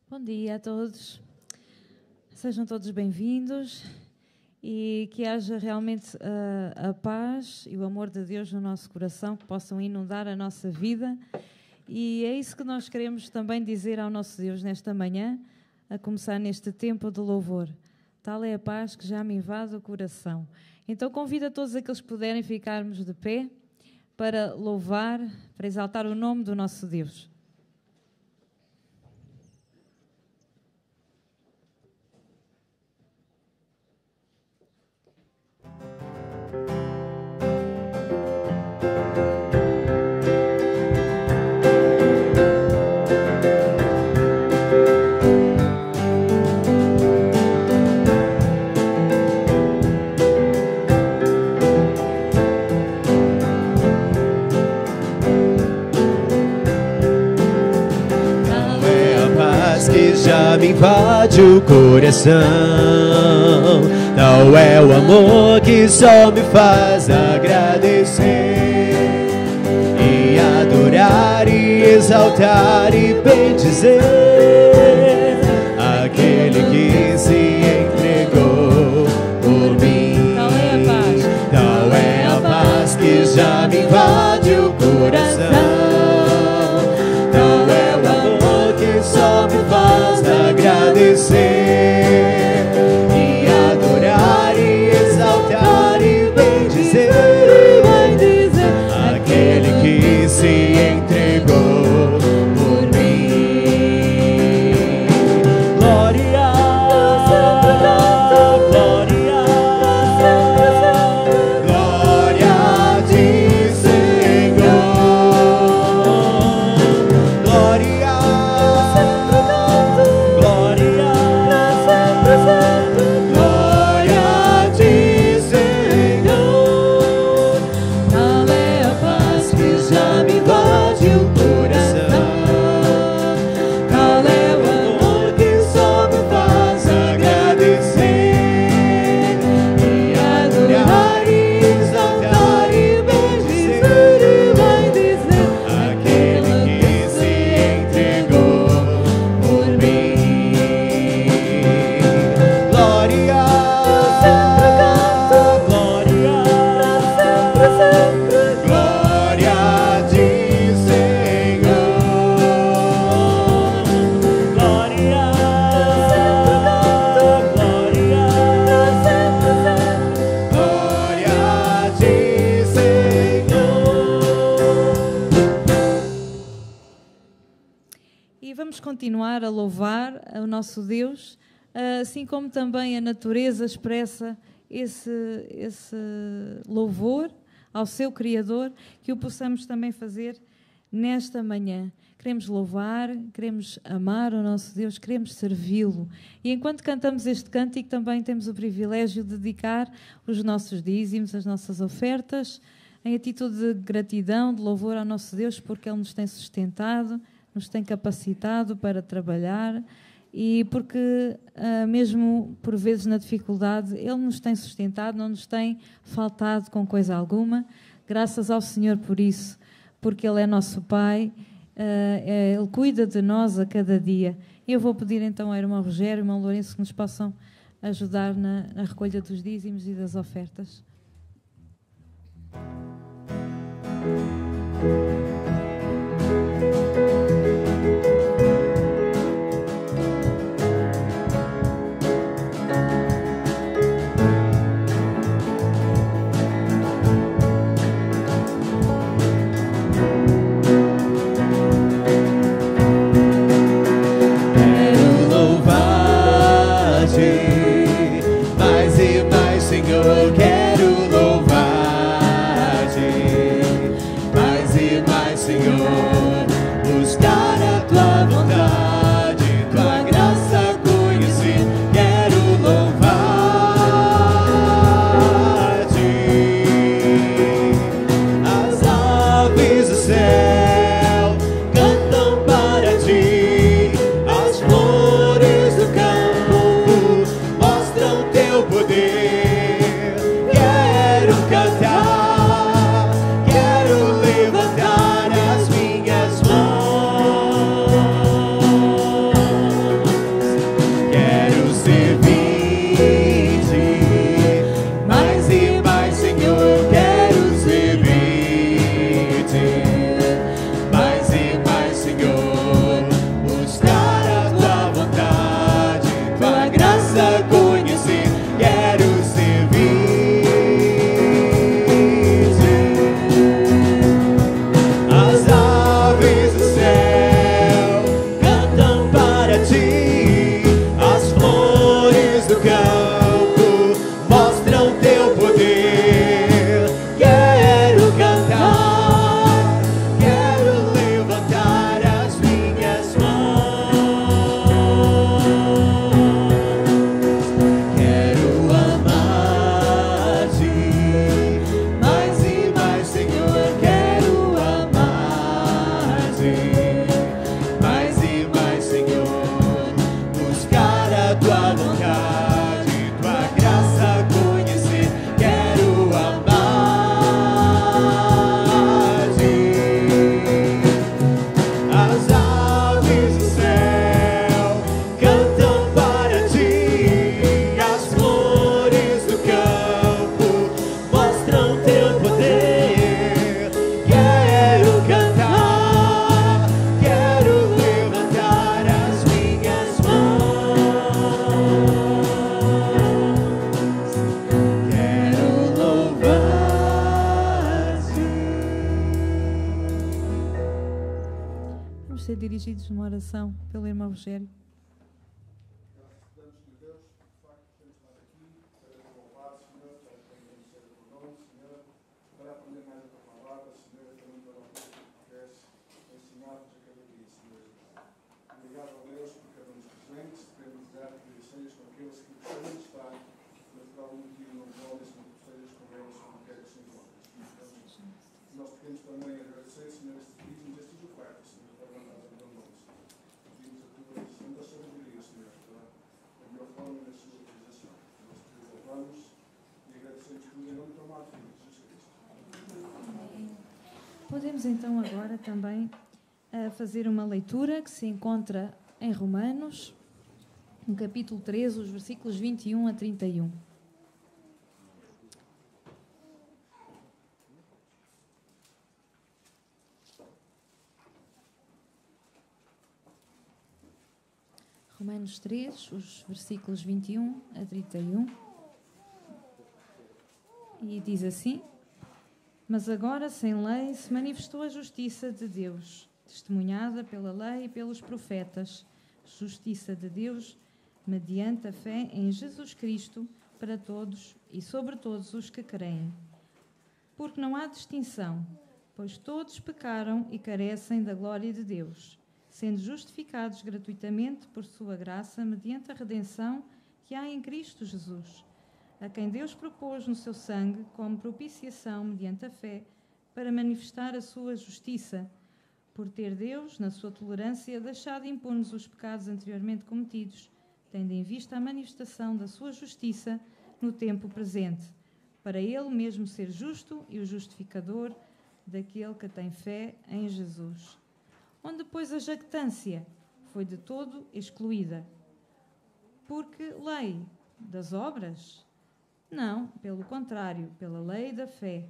Bom dia a todos, sejam todos bem-vindos e que haja realmente a paz e o amor de Deus no nosso coração, que possam inundar a nossa vida, e é isso que nós queremos também dizer ao nosso Deus nesta manhã, a começar neste tempo de louvor. Tal é a paz que já me invade o coração. Então convido a todos aqueles que puderem ficarmos de pé para louvar, para exaltar o nome do nosso Deus. Já me invade o coração. Tal é o amor que só me faz agradecer e adorar e exaltar e bendizer aquele que se entregou por mim. Tal é a paz que já me invade o coração. Agradecer e adorar e exaltar e bendizer aquele que se entregou por mim. Glória, glória, glória a ti, Senhor. Glória. Continuar a louvar o nosso Deus, assim como também a natureza expressa esse louvor ao seu Criador, que o possamos também fazer nesta manhã. Queremos louvar, queremos amar o nosso Deus, queremos servi-lo. E enquanto cantamos este cântico, também temos o privilégio de dedicar os nossos dízimos, as nossas ofertas, em atitude de gratidão, de louvor ao nosso Deus, porque Ele nos tem sustentado, nos tem capacitado para trabalhar e porque, mesmo por vezes na dificuldade, Ele nos tem sustentado, não nos tem faltado com coisa alguma. Graças ao Senhor por isso, porque Ele é nosso Pai, Ele cuida de nós a cada dia. Eu vou pedir então ao irmão Rogério e ao irmão Lourenço que nos possam ajudar na recolha dos dízimos e das ofertas. Mais e mais, Senhor, quero ser dirigidos numa oração pelo irmão Rogério. Podemos então agora também fazer uma leitura que se encontra em Romanos, no capítulo 13, os versículos 21 a 31. Romanos 3, os versículos 21 a 31. E diz assim: Mas agora, sem lei, se manifestou a justiça de Deus, testemunhada pela lei e pelos profetas, justiça de Deus mediante a fé em Jesus Cristo para todos e sobre todos os que creem. Porque não há distinção, pois todos pecaram e carecem da glória de Deus, sendo justificados gratuitamente por sua graça mediante a redenção que há em Cristo Jesus, a quem Deus propôs no seu sangue como propiciação mediante a fé, para manifestar a sua justiça, por ter Deus, na sua tolerância, deixado impunes os pecados anteriormente cometidos, tendo em vista a manifestação da sua justiça no tempo presente, para ele mesmo ser justo e o justificador daquele que tem fé em Jesus. Onde, pois, a jactância foi de todo excluída. Porque lei das obras? Não, pelo contrário, pela lei da fé.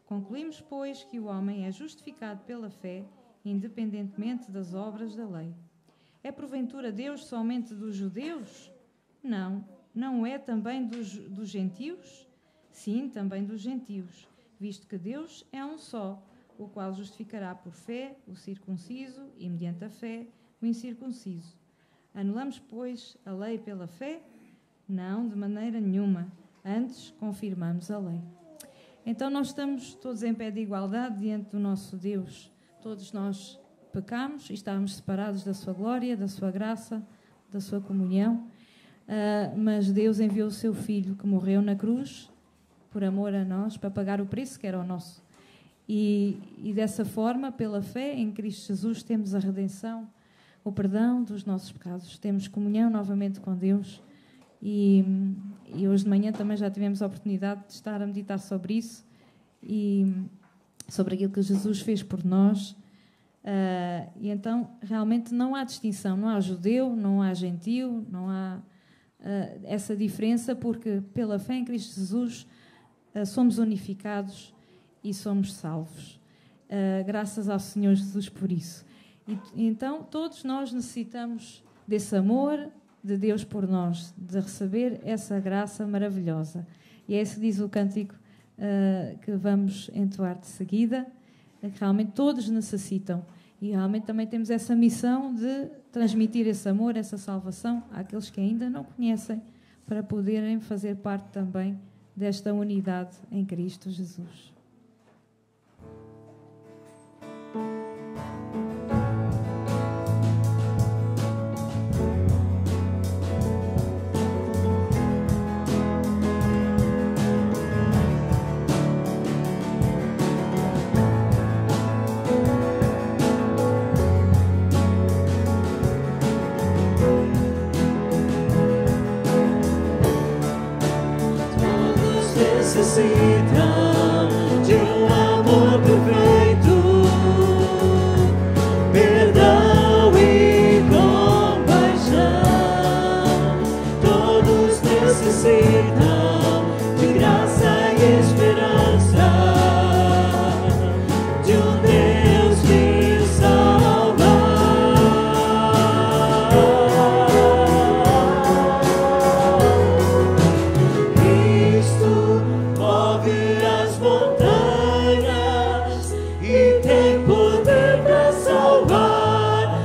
Concluímos, pois, que o homem é justificado pela fé, independentemente das obras da lei. É porventura Deus somente dos judeus? Não. Não é também dos gentios? Sim, também dos gentios, visto que Deus é um só, o qual justificará por fé o circunciso e, mediante a fé, o incircunciso. Anulamos, pois, a lei pela fé? Não, de maneira nenhuma. Antes, confirmamos a lei. Então, nós estamos todos em pé de igualdade diante do nosso Deus. Todos nós pecamos e estávamos separados da sua glória, da sua graça, da sua comunhão. Mas Deus enviou o seu Filho, que morreu na cruz, por amor a nós, para pagar o preço que era o nosso. E dessa forma, pela fé em Cristo Jesus, temos a redenção, o perdão dos nossos pecados. Temos comunhão novamente com Deus. E hoje de manhã também já tivemos a oportunidade de estar a meditar sobre isso e sobre aquilo que Jesus fez por nós. E então, realmente não há distinção. Não há judeu, não há gentio, não há essa diferença, porque pela fé em Cristo Jesus somos unificados e somos salvos. Graças ao Senhor Jesus por isso. E então, todos nós necessitamos desse amor de Deus por nós, de receber essa graça maravilhosa. E é isso que diz o cântico que vamos entoar de seguida, que realmente todos necessitam. E realmente também temos essa missão de transmitir esse amor, essa salvação àqueles que ainda não conhecem, para poderem fazer parte também desta unidade em Cristo Jesus. Necessitam de um amor perfeito, perdão e compaixão. Todos necessitam de graça e esperança, de um Deus que salva. Cristo move as montanhas e tem poder para salvar.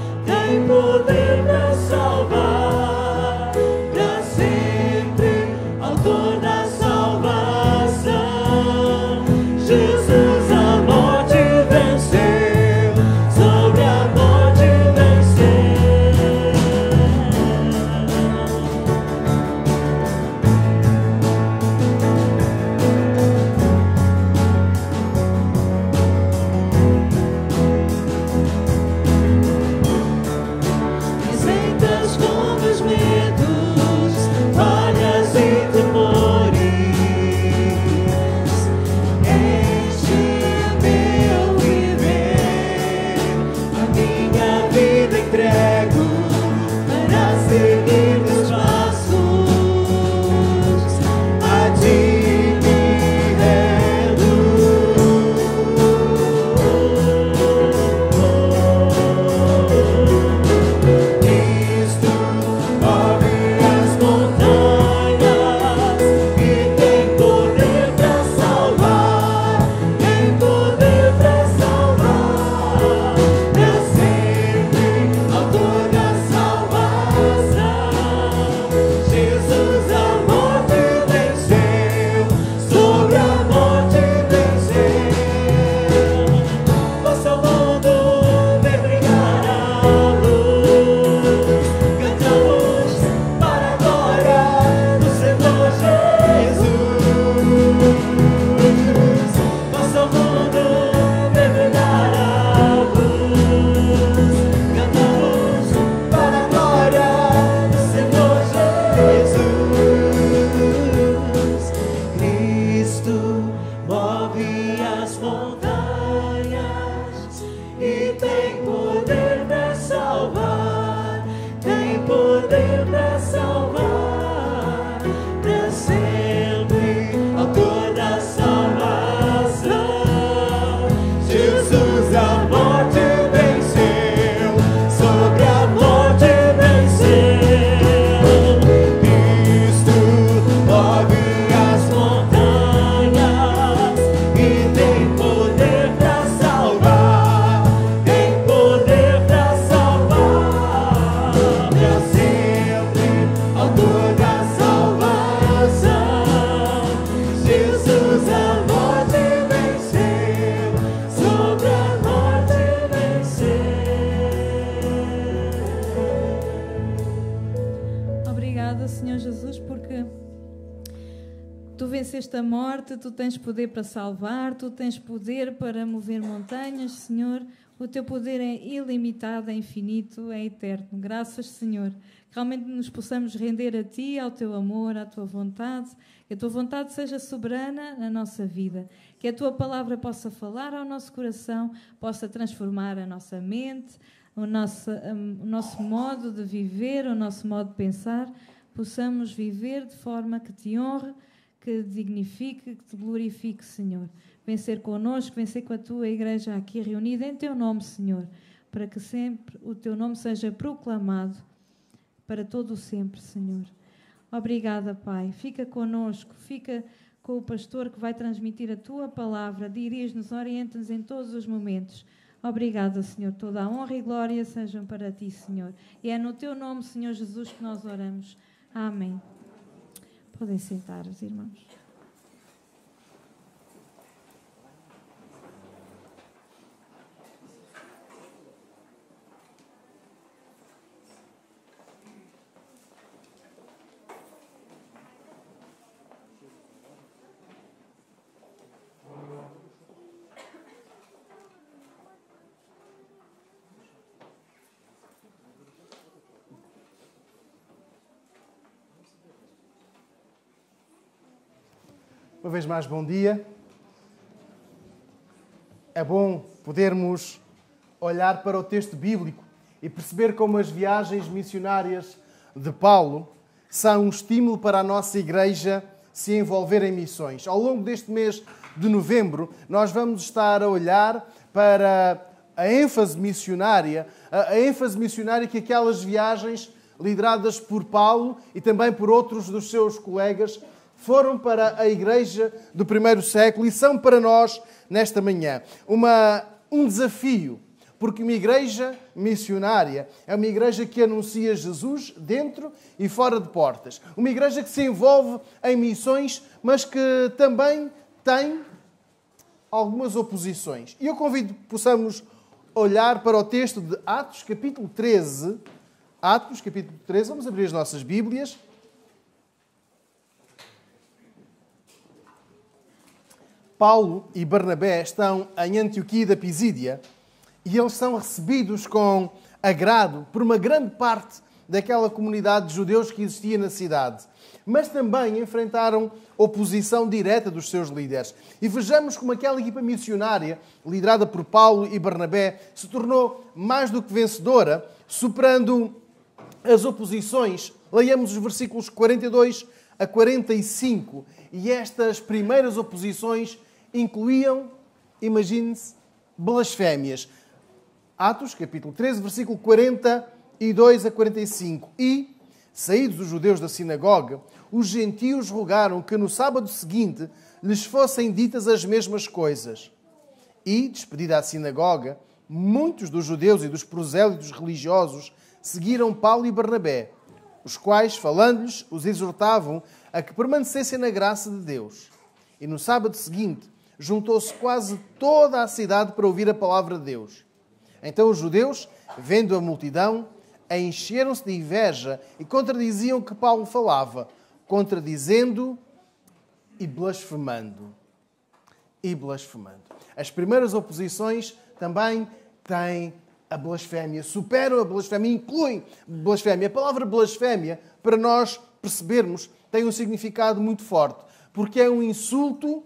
sempre autor da salvação. Jesus a morte venceu, sobre a morte venceu. Cristo move as montanhas e tem poder pra salvar, tem poder pra salvar. Pra sempre autor da salvação. Jesus a morte venceu, sobre a morte venceu. Obrigada, Senhor Jesus, porque tu venceste a morte, tu tens poder para salvar, tu tens poder para mover montanhas, Senhor. O teu poder é ilimitado, é infinito, é eterno. Graças, Senhor. Que realmente nos possamos render a Ti, ao Teu amor, à Tua vontade. Que a Tua vontade seja soberana na nossa vida. Que a Tua palavra possa falar ao nosso coração, possa transformar a nossa mente, o nosso modo de viver, o nosso modo de pensar. Possamos viver de forma que Te honre, que Te dignifique, que Te glorifique, Senhor. Vencer connosco, vencer com a Tua igreja aqui reunida em Teu nome, Senhor, para que sempre o Teu nome seja proclamado para todo o sempre, Senhor. Obrigada, Pai. Fica connosco, fica com o pastor que vai transmitir a Tua palavra, dirige-nos, orienta-nos em todos os momentos. Obrigada, Senhor. Toda a honra e glória sejam para Ti, Senhor. E é no Teu nome, Senhor Jesus, que nós oramos. Amém. Podem sentar, os irmãos. Uma vez mais, bom dia. É bom podermos olhar para o texto bíblico e perceber como as viagens missionárias de Paulo são um estímulo para a nossa igreja se envolver em missões. Ao longo deste mês de novembro, nós vamos estar a olhar para a ênfase missionária que aquelas viagens lideradas por Paulo e também por outros dos seus colegas foram para a igreja do primeiro século e são para nós nesta manhã. Um desafio, porque uma igreja missionária é uma igreja que anuncia Jesus dentro e fora de portas. Uma igreja que se envolve em missões, mas que também tem algumas oposições. E eu convido que possamos olhar para o texto de Atos, capítulo 13. Atos, capítulo 13. Vamos abrir as nossas Bíblias. Paulo e Barnabé estão em Antioquia da Pisídia e eles são recebidos com agrado por uma grande parte daquela comunidade de judeus que existia na cidade. Mas também enfrentaram oposição direta dos seus líderes. E vejamos como aquela equipa missionária, liderada por Paulo e Barnabé, se tornou mais do que vencedora, superando as oposições. Leiamos os versículos 42 a 45. E estas primeiras oposições incluíam, imagine-se, blasfémias. Atos, capítulo 13, versículo 42 a 45. E, saídos os judeus da sinagoga, os gentios rogaram que no sábado seguinte lhes fossem ditas as mesmas coisas. E, despedida a sinagoga, muitos dos judeus e dos prosélitos religiosos seguiram Paulo e Barnabé, os quais, falando-lhes, os exortavam a que permanecessem na graça de Deus. E no sábado seguinte, juntou-se quase toda a cidade para ouvir a palavra de Deus. Então os judeus, vendo a multidão, encheram-se de inveja e contradiziam o que Paulo falava, contradizendo e blasfemando. As primeiras oposições também têm a blasfémia, superam a blasfémia, incluem blasfémia. A palavra blasfémia, para nós percebermos, tem um significado muito forte, porque é um insulto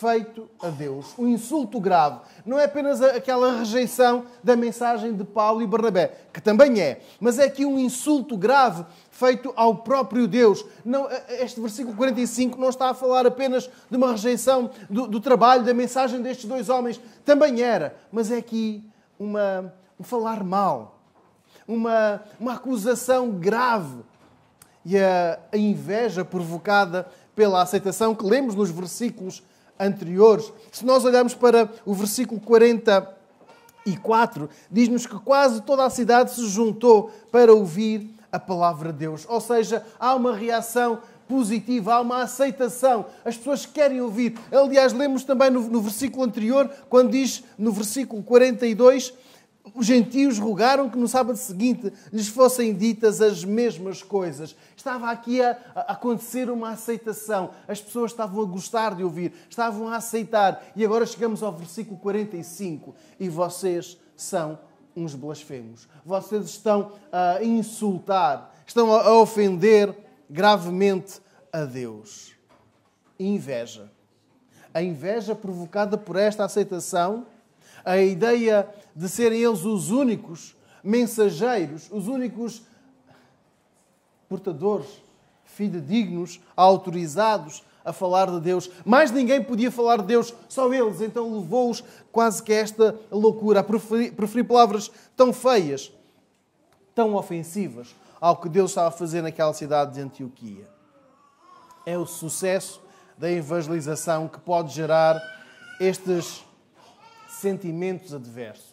feito a Deus. Um insulto grave. Não é apenas aquela rejeição da mensagem de Paulo e Barnabé, que também é, mas é aqui um insulto grave feito ao próprio Deus. Não, este versículo 45 não está a falar apenas de uma rejeição do trabalho, da mensagem destes dois homens. Também era, mas é aqui um falar mal, uma acusação grave. E a inveja provocada pela aceitação que lemos nos versículos anteriores. Se nós olharmos para o versículo 44, diz-nos que quase toda a cidade se juntou para ouvir a palavra de Deus. Ou seja, há uma reação positiva, há uma aceitação. As pessoas querem ouvir. Aliás, lemos também no versículo anterior, quando diz no versículo 42... os gentios rogaram que no sábado seguinte lhes fossem ditas as mesmas coisas. Estava aqui a acontecer uma aceitação. As pessoas estavam a gostar de ouvir, estavam a aceitar. E agora chegamos ao versículo 45. E vocês são uns blasfemos. Vocês estão a insultar, estão a ofender gravemente a Deus. Inveja. A inveja provocada por esta aceitação, a ideia de serem eles os únicos mensageiros, os únicos portadores fidedignos, autorizados a falar de Deus. Mais ninguém podia falar de Deus, só eles. Então levou-os quase que a esta loucura, a preferir palavras tão feias, tão ofensivas ao que Deus estava a fazer naquela cidade de Antioquia. É o sucesso da evangelização que pode gerar estes sentimentos adversos.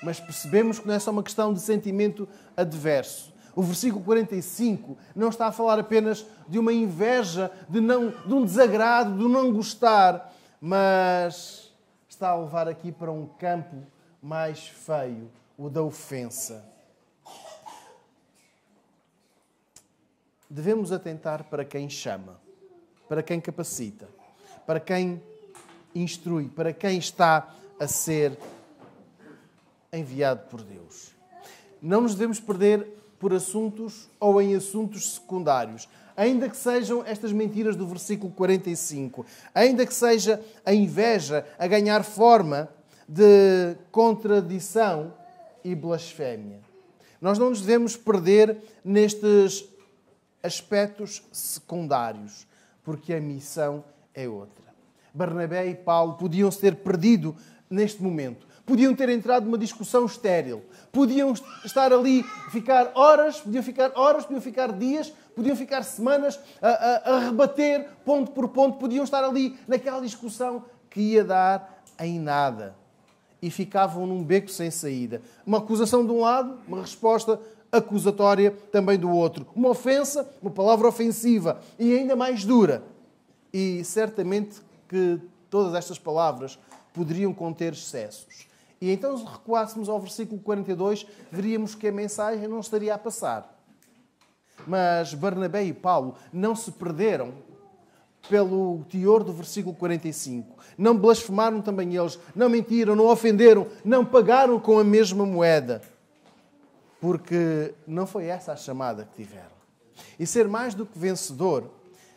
Mas percebemos que não é só uma questão de sentimento adverso. O versículo 45 não está a falar apenas de uma inveja, de um desagrado, de não gostar, mas está a levar aqui para um campo mais feio, o da ofensa. Devemos atentar para quem chama, para quem capacita, para quem instrui, para quem está a ser enviado por Deus. Não nos devemos perder por assuntos ou em assuntos secundários. Ainda que sejam estas mentiras do versículo 45, ainda que seja a inveja a ganhar forma de contradição e blasfémia. Nós não nos devemos perder nestes aspectos secundários, porque a missão é outra. Barnabé e Paulo podiam se ter perdido neste momento. Podiam ter entrado numa discussão estéril. Podiam estar ali, ficar horas, podiam ficar dias, podiam ficar semanas a rebater ponto por ponto. Podiam estar ali naquela discussão que ia dar em nada. E ficavam num beco sem saída. Uma acusação de um lado, uma resposta acusatória também do outro. Uma ofensa, uma palavra ofensiva e ainda mais dura. E certamente que todas estas palavras poderiam conter excessos. E então, se recuássemos ao versículo 42, veríamos que a mensagem não estaria a passar. Mas Barnabé e Paulo não se perderam pelo teor do versículo 45. Não blasfemaram também eles, não mentiram, não ofenderam, não pagaram com a mesma moeda. Porque não foi essa a chamada que tiveram. E ser mais do que vencedor,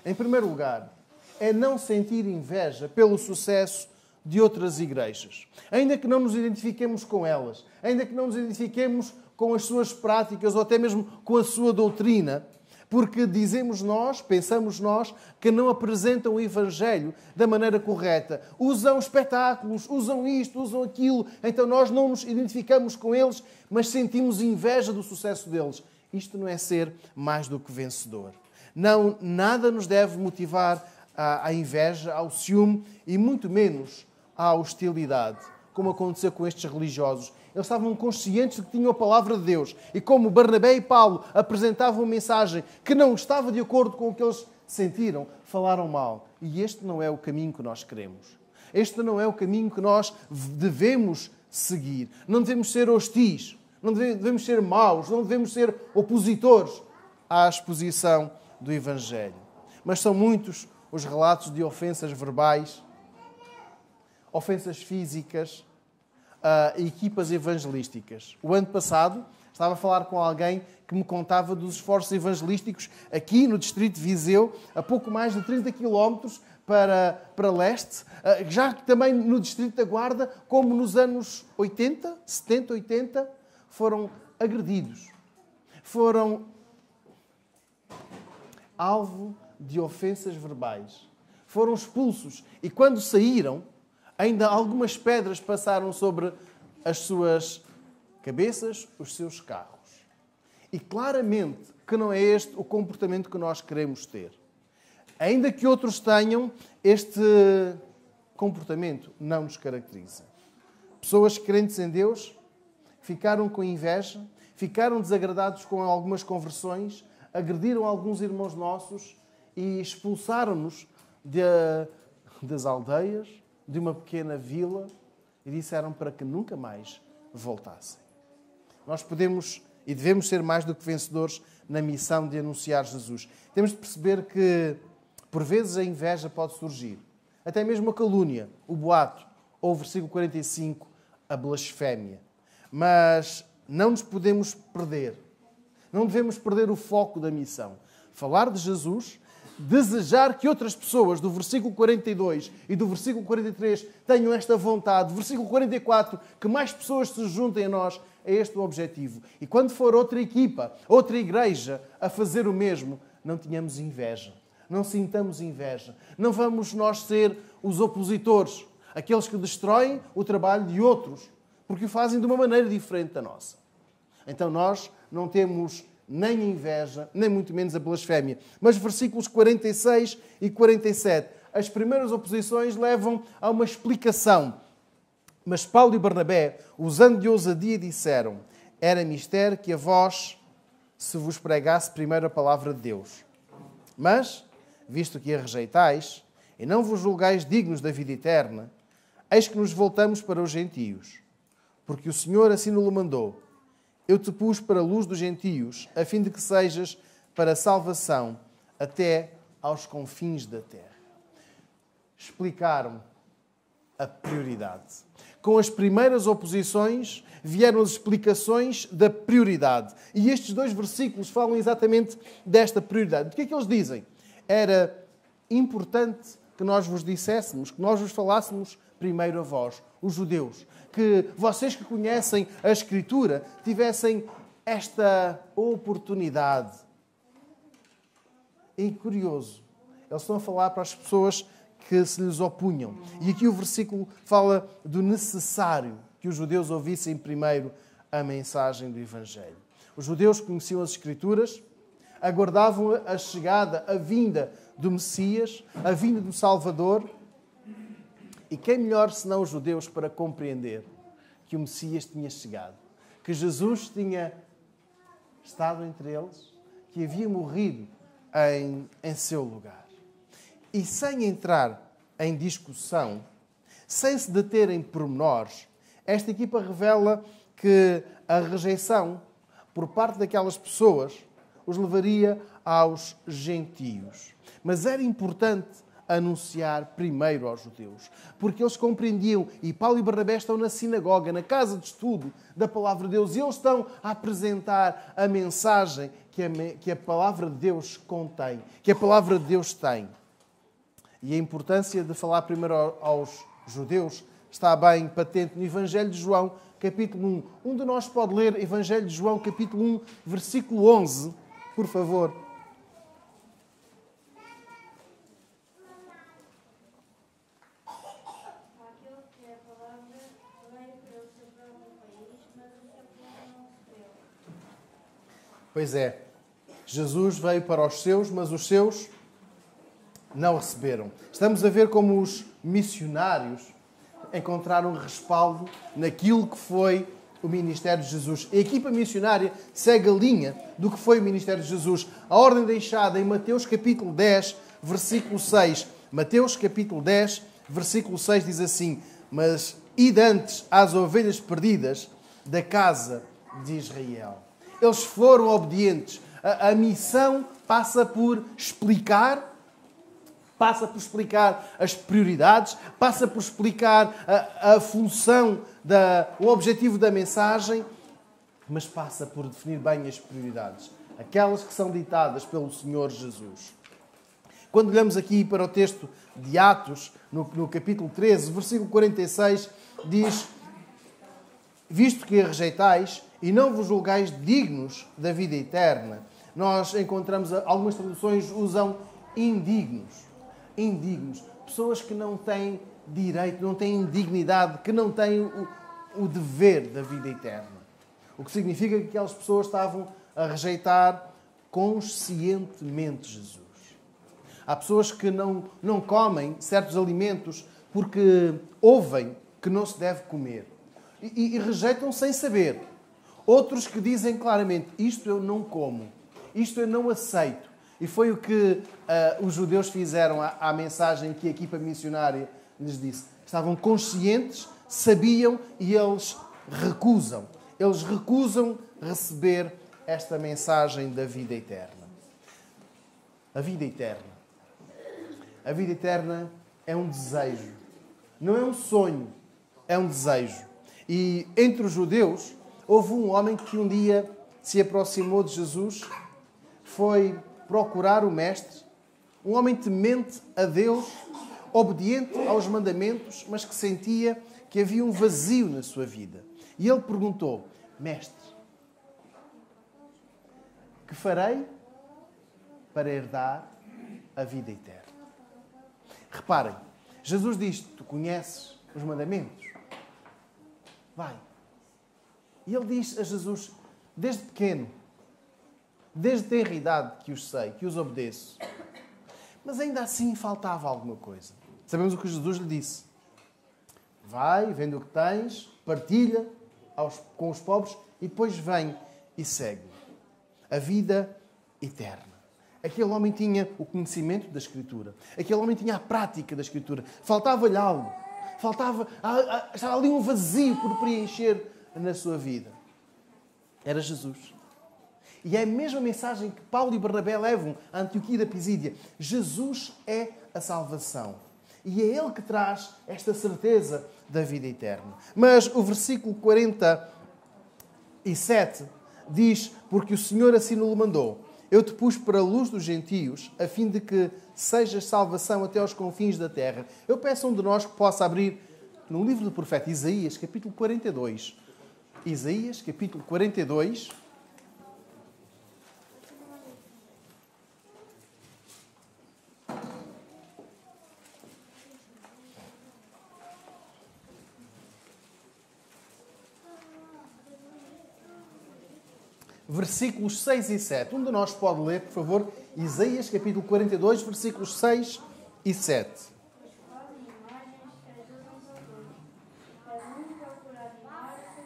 em primeiro lugar, é não sentir inveja pelo sucesso de outras igrejas. Ainda que não nos identifiquemos com elas, ainda que não nos identifiquemos com as suas práticas ou até mesmo com a sua doutrina, porque dizemos nós, pensamos nós, que não apresentam o Evangelho da maneira correta. Usam espetáculos, usam isto, usam aquilo. Então nós não nos identificamos com eles, mas sentimos inveja do sucesso deles. Isto não é ser mais do que vencedor. Não, nada nos deve motivar à inveja, ao ciúme e muito menos à hostilidade, como aconteceu com estes religiosos. Eles estavam conscientes de que tinham a palavra de Deus. E como Barnabé e Paulo apresentavam uma mensagem que não estava de acordo com o que eles sentiram, falaram mal. E este não é o caminho que nós queremos. Este não é o caminho que nós devemos seguir. Não devemos ser hostis, não devemos ser maus, não devemos ser opositores à exposição do Evangelho. Mas são muitos os relatos de ofensas verbais, ofensas físicas a equipas evangelísticas. O ano passado Estava a falar com alguém que me contava dos esforços evangelísticos aqui no distrito de Viseu, a pouco mais de 30 quilómetros para leste, já também no distrito da Guarda, como nos anos 80, 70, 80, foram agredidos. Foram alvo de ofensas verbais. Foram expulsos. E quando saíram, ainda algumas pedras passaram sobre as suas cabeças, os seus carros. E claramente que não é este o comportamento que nós queremos ter. Ainda que outros tenham, este comportamento não nos caracteriza. Pessoas crentes em Deus ficaram com inveja, ficaram desagradados com algumas conversões, agrediram alguns irmãos nossos e expulsaram-nos das aldeias, de uma pequena vila, e disseram para que nunca mais voltassem. Nós podemos e devemos ser mais do que vencedores na missão de anunciar Jesus. Temos de perceber que, por vezes, a inveja pode surgir. Até mesmo a calúnia, o boato, ou o versículo 45, a blasfémia. Mas não nos podemos perder. Não devemos perder o foco da missão. Falar de Jesus, desejar que outras pessoas, do versículo 42 e do versículo 43, tenham esta vontade. Versículo 44, que mais pessoas se juntem a nós. É este o objetivo. E quando for outra equipa, outra igreja a fazer o mesmo, não tenhamos inveja. Não sintamos inveja. Não vamos nós ser os opositores, aqueles que destroem o trabalho de outros, porque o fazem de uma maneira diferente da nossa. Então nós não temos nem a inveja, nem muito menos a blasfémia. Mas versículos 46 e 47, as primeiras oposições levam a uma explicação. Mas Paulo e Barnabé, usando de ousadia, disseram: era mister que a vós se vos pregasse primeiro a palavra de Deus. Mas, visto que a rejeitais, e não vos julgais dignos da vida eterna, eis que nos voltamos para os gentios. Porque o Senhor assim nos mandou: eu te pus para a luz dos gentios, a fim de que sejas para a salvação até aos confins da terra. Explicaram a prioridade. Com as primeiras oposições vieram as explicações da prioridade. E estes dois versículos falam exatamente desta prioridade. O que é que eles dizem? Era importante que nós vos disséssemos, que nós vos falássemos primeiro a vós, os judeus. Que vocês que conhecem a Escritura tivessem esta oportunidade. É curioso. Eles estão a falar para as pessoas que se lhes opunham. E aqui o versículo fala do necessário que os judeus ouvissem primeiro a mensagem do Evangelho. Os judeus conheciam as Escrituras, aguardavam a chegada, a vinda do Messias, a vinda do Salvador. E quem melhor senão os judeus para compreender que o Messias tinha chegado, que Jesus tinha estado entre eles, que havia morrido em seu lugar. E sem entrar em discussão, sem se deter em pormenores, esta equipa revela que a rejeição por parte daquelas pessoas os levaria aos gentios. Mas era importante anunciar primeiro aos judeus, porque eles compreendiam, e Paulo e Barnabé estão na sinagoga, na casa de estudo da palavra de Deus, e eles estão a apresentar a mensagem que a palavra de Deus contém, que a palavra de Deus tem. E a importância de falar primeiro aos judeus está bem patente no Evangelho de João, capítulo 1. Um de nós pode ler Evangelho de João, capítulo 1, versículo 11, por favor. Pois é, Jesus veio para os seus, mas os seus não receberam. Estamos a ver como os missionários encontraram respaldo naquilo que foi o ministério de Jesus. A equipa missionária segue a linha do que foi o ministério de Jesus. A ordem deixada em Mateus capítulo 10, versículo 6. Mateus capítulo 10, versículo 6 diz assim: mas ide antes às ovelhas perdidas da casa de Israel. Eles foram obedientes. A missão passa por explicar as prioridades, passa por explicar a função, o objetivo da mensagem, mas passa por definir bem as prioridades, aquelas que são ditadas pelo Senhor Jesus. Quando olhamos aqui para o texto de Atos, no capítulo 13, versículo 46, diz: visto que a rejeitais e não vos julgais dignos da vida eterna. Nós encontramos, algumas traduções usam indignos. Indignos. Pessoas que não têm direito, não têm dignidade, que não têm o dever da vida eterna. O que significa que aquelas pessoas estavam a rejeitar conscientemente Jesus. Há pessoas que não comem certos alimentos porque ouvem que não se deve comer. E rejeitam sem saber. Outros que dizem claramente: isto eu não como, isto eu não aceito. E foi o que os judeus fizeram à mensagem que a equipa missionária lhes disse. Estavam conscientes, sabiam e eles recusam. Eles recusam receber esta mensagem da vida eterna. A vida eterna. A vida eterna é um desejo. Não é um sonho, é um desejo. E entre os judeus, houve um homem que um dia se aproximou de Jesus, foi procurar o Mestre, um homem temente a Deus, obediente aos mandamentos, mas que sentia que havia um vazio na sua vida. E ele perguntou: Mestre, que farei para herdar a vida eterna? Reparem, Jesus diz: tu conheces os mandamentos? Vai. E ele diz a Jesus, desde pequeno, desde tenra idade que os sei, que os obedeço. Mas ainda assim faltava alguma coisa. Sabemos o que Jesus lhe disse. Vai, vende o que tens, partilha com os pobres e depois vem e segue. A vida eterna. Aquele homem tinha o conhecimento da Escritura. Aquele homem tinha a prática da Escritura. Faltava-lhe algo. Estava ali um vazio por preencher na sua vida. Era Jesus. E é a mesma mensagem que Paulo e Barnabé levam à Antioquia da Pisídia. Jesus é a salvação. E é Ele que traz esta certeza da vida eterna. Mas o versículo 47 diz: porque o Senhor assim nos mandou. Eu te pus para a luz dos gentios, a fim de que sejas salvação até aos confins da terra. Eu peço a um de nós que possa abrir no livro do profeta Isaías, capítulo 42. Isaías, capítulo 42. Versículos 6 e 7. Um de nós pode ler, por favor, Isaías, capítulo 42, versículos 6 e 7.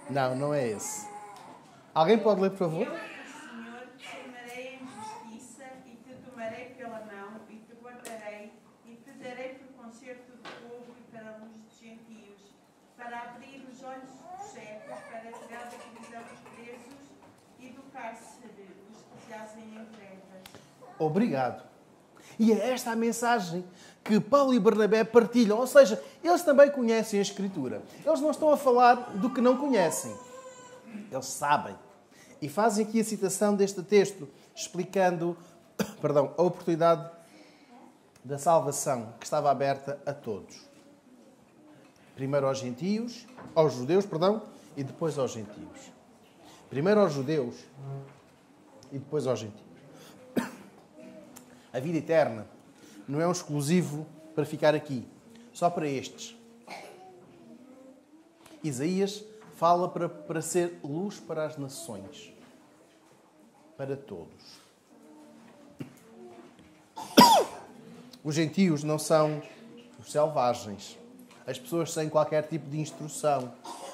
Não, não é esse. Alguém pode ler, por favor? Eu, Senhor, te chamarei em justiça e te tomarei pela mão e te guardarei e te darei por concerto do povo e para a luz dos gentios, para abrir os olhos dos cegos, para tirar da prisão os presos e do cárcere os que jazem em trevas. Obrigado. E é esta a mensagem que Paulo e Barnabé partilham. Ou seja, eles também conhecem a Escritura. Eles não estão a falar do que não conhecem. Eles sabem. E fazem aqui a citação deste texto, explicando a oportunidade da salvação que estava aberta a todos. Primeiro aos gentios, aos judeus, e depois aos gentios. Primeiro aos judeus e depois aos gentios. A vida eterna não é um exclusivo para ficar aqui, só para estes. Isaías fala para ser luz para as nações, para todos. Os gentios não são os selvagens, as pessoas sem qualquer tipo de instrução,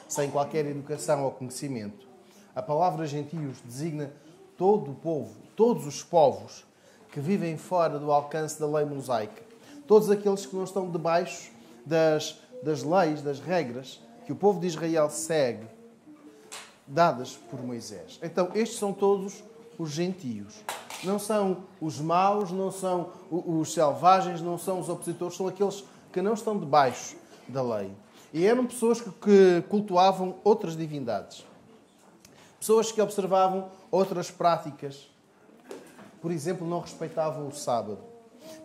sem qualquer educação ou conhecimento. A palavra gentios designa todo o povo, todos os povos que vivem fora do alcance da lei mosaica. Todos aqueles que não estão debaixo das leis, das regras que o povo de Israel segue, dadas por Moisés. Então, estes são todos os gentios. Não são os maus, não são os selvagens, não são os opositores, são aqueles que não estão debaixo da lei. E eram pessoas que cultuavam outras divindades. Pessoas que observavam outras práticas. Por exemplo, não respeitavam o sábado.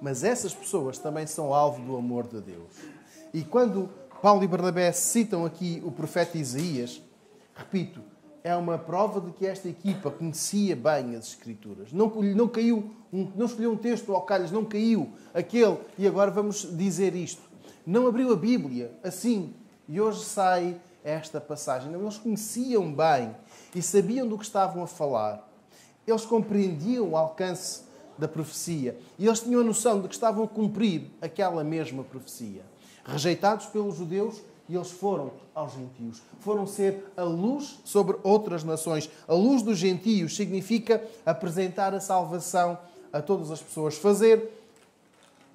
Mas essas pessoas também são alvo do amor de Deus. E quando Paulo e Barnabé citam aqui o profeta Isaías, repito, é uma prova de que esta equipa conhecia bem as Escrituras. Não escolheu um texto ao calhas, não caiu aquele, e agora vamos dizer isto. Não abriu a Bíblia assim, e hoje sai esta passagem. Não, eles conheciam bem e sabiam do que estavam a falar. Eles compreendiam o alcance da profecia e eles tinham a noção de que estavam a cumprir aquela mesma profecia. Rejeitados pelos judeus, e eles foram aos gentios. Foram ser a luz sobre outras nações. A luz dos gentios significa apresentar a salvação a todas as pessoas. Fazer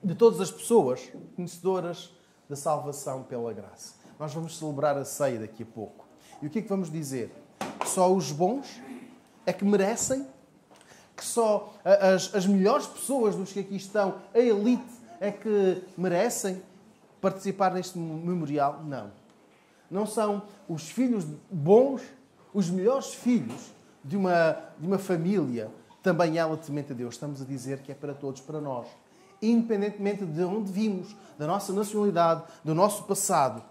de todas as pessoas conhecedoras da salvação pela graça. Nós vamos celebrar a ceia daqui a pouco. E o que é que vamos dizer? Que só os bons é que merecem? Que só as melhores pessoas dos que aqui estão, a elite, é que merecem participar neste memorial? Não. Não são os filhos bons, os melhores filhos de uma família, também ela temente a Deus. Estamos a dizer que é para todos, para nós. Independentemente de onde vimos, da nossa nacionalidade, do nosso passado,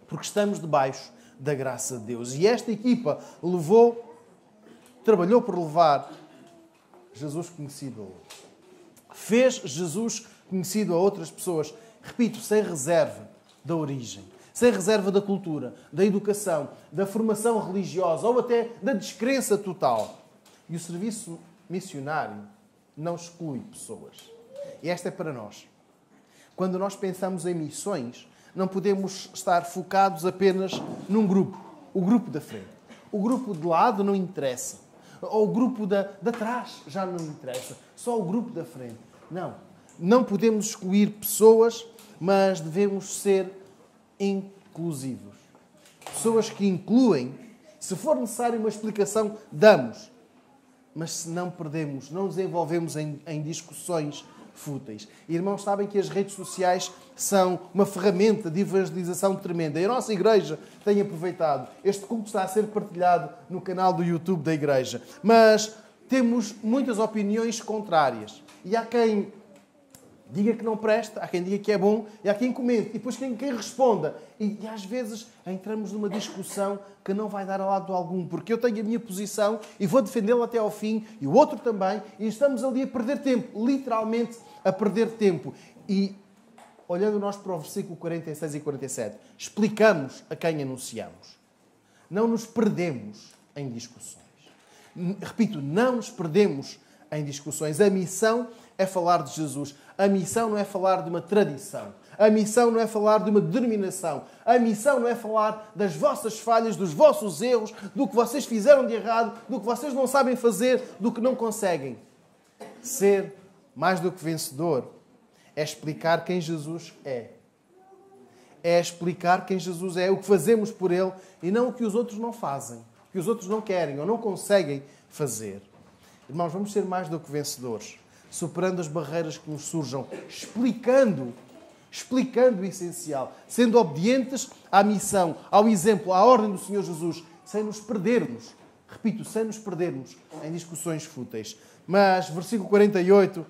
porque estamos debaixo da graça de Deus. E esta equipa trabalhou por levar Jesus conhecido a outros. Fez Jesus conhecido a outras pessoas. Repito, sem reserva da origem, sem reserva da cultura, da educação, da formação religiosa ou até da descrença total. E o serviço missionário não exclui pessoas. E esta é para nós. Quando nós pensamos em missões, não podemos estar focados apenas num grupo. O grupo da frente. O grupo de lado não interessa. Ou o grupo de trás já não interessa. Só o grupo da frente. Não. Não podemos excluir pessoas, mas devemos ser inclusivos. Pessoas que incluem. Se for necessário uma explicação, damos. Mas se não perdemos, não nos envolvemos em discussões fúteis. Irmãos, sabem que as redes sociais são uma ferramenta de evangelização tremenda. E a nossa igreja tem aproveitado. Este culto está a ser partilhado no canal do YouTube da igreja. Mas temos muitas opiniões contrárias. E há quem diga que não presta, há quem diga que é bom, e há quem comente, e depois quem responda. E às vezes entramos numa discussão que não vai dar a lado algum, porque eu tenho a minha posição e vou defendê-la até ao fim, e o outro também, e estamos ali a perder tempo, literalmente a perder tempo. E, olhando nós para o versículo 46 e 47, explicamos a quem anunciamos. Não nos perdemos em discussões. Repito, não nos perdemos em discussões. A missão é falar de Jesus. A missão não é falar de uma tradição. A missão não é falar de uma denominação. A missão não é falar das vossas falhas, dos vossos erros, do que vocês fizeram de errado, do que vocês não sabem fazer, do que não conseguem. Ser mais do que vencedor é explicar quem Jesus é. É explicar quem Jesus é, o que fazemos por Ele e não o que os outros não fazem, o que os outros não querem ou não conseguem fazer. Irmãos, vamos ser mais do que vencedores, superando as barreiras que nos surjam, explicando o essencial, sendo obedientes à missão, ao exemplo, à ordem do Senhor Jesus, sem nos perdermos, repito, sem nos perdermos em discussões fúteis. Mas, versículo 48,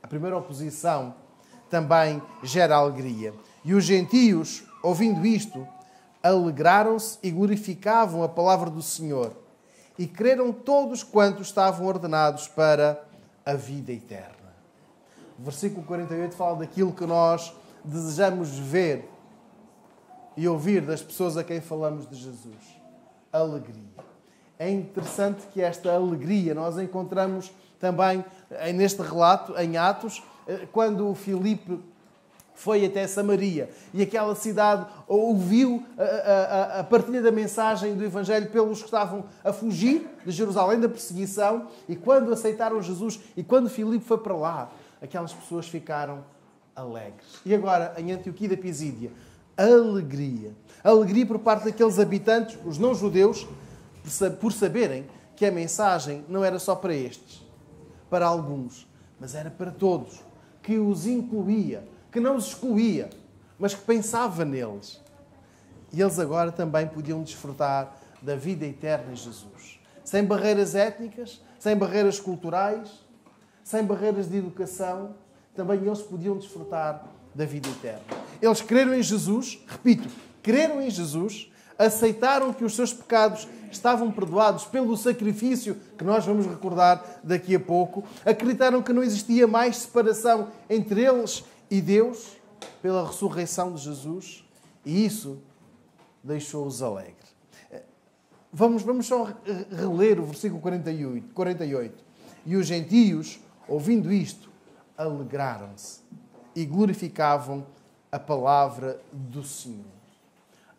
a primeira oposição também gera alegria. E os gentios, ouvindo isto, alegraram-se e glorificavam a palavra do Senhor. E creram todos quantos estavam ordenados para a vida eterna. O versículo 48 fala daquilo que nós desejamos ver e ouvir das pessoas a quem falamos de Jesus. Alegria. É interessante que esta alegria nós encontramos também neste relato, em Atos, quando Filipe foi até Samaria e aquela cidade ouviu a partilha da mensagem do Evangelho pelos que estavam a fugir de Jerusalém, da perseguição, e quando aceitaram Jesus e quando Filipe foi para lá, aquelas pessoas ficaram alegres. E agora, em Antioquia da Pisídia, alegria. Alegria por parte daqueles habitantes, os não-judeus, por saberem que a mensagem não era só para estes, para alguns, mas era para todos, que os incluía, que não os excluía, mas que pensava neles. E eles agora também podiam desfrutar da vida eterna em Jesus. Sem barreiras étnicas, sem barreiras culturais, sem barreiras de educação, também eles podiam desfrutar da vida eterna. Eles creram em Jesus, repito, creram em Jesus, aceitaram que os seus pecados estavam perdoados pelo sacrifício que nós vamos recordar daqui a pouco, acreditaram que não existia mais separação entre eles e Deus pela ressurreição de Jesus, e isso deixou-os alegres. Vamos só reler o versículo 48. E os gentios, ouvindo isto, alegraram-se e glorificavam a palavra do Senhor.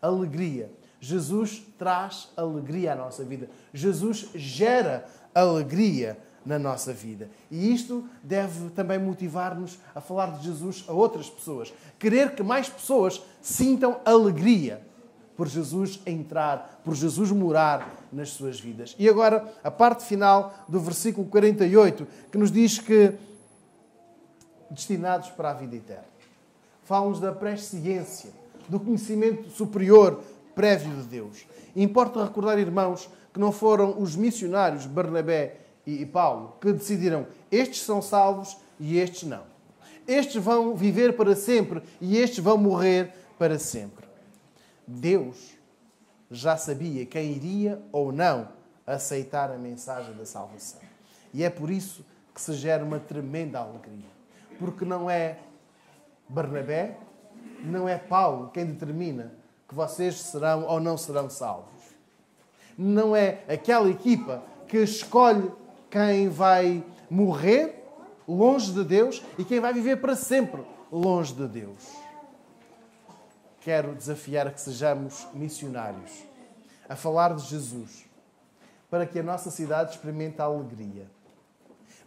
Alegria. Jesus traz alegria à nossa vida. Jesus gera alegria na nossa vida. E isto deve também motivar-nos a falar de Jesus a outras pessoas. Querer que mais pessoas sintam alegria por Jesus entrar, por Jesus morar nas suas vidas. E agora, a parte final do versículo 48, que nos diz que destinados para a vida eterna. Fala-nos da presciência, do conhecimento superior prévio de Deus. E importa recordar, irmãos, que não foram os missionários Barnabé e Paulo que decidiram estes são salvos e estes não. Estes vão viver para sempre e estes vão morrer para sempre. Deus já sabia quem iria ou não aceitar a mensagem da salvação. E é por isso que se gera uma tremenda alegria. Porque não é Barnabé, não é Paulo quem determina que vocês serão ou não serão salvos. Não é aquela equipa que escolhe quem vai morrer longe de Deus e quem vai viver para sempre longe de Deus. Quero desafiar a que sejamos missionários, a falar de Jesus, para que a nossa cidade experimente a alegria.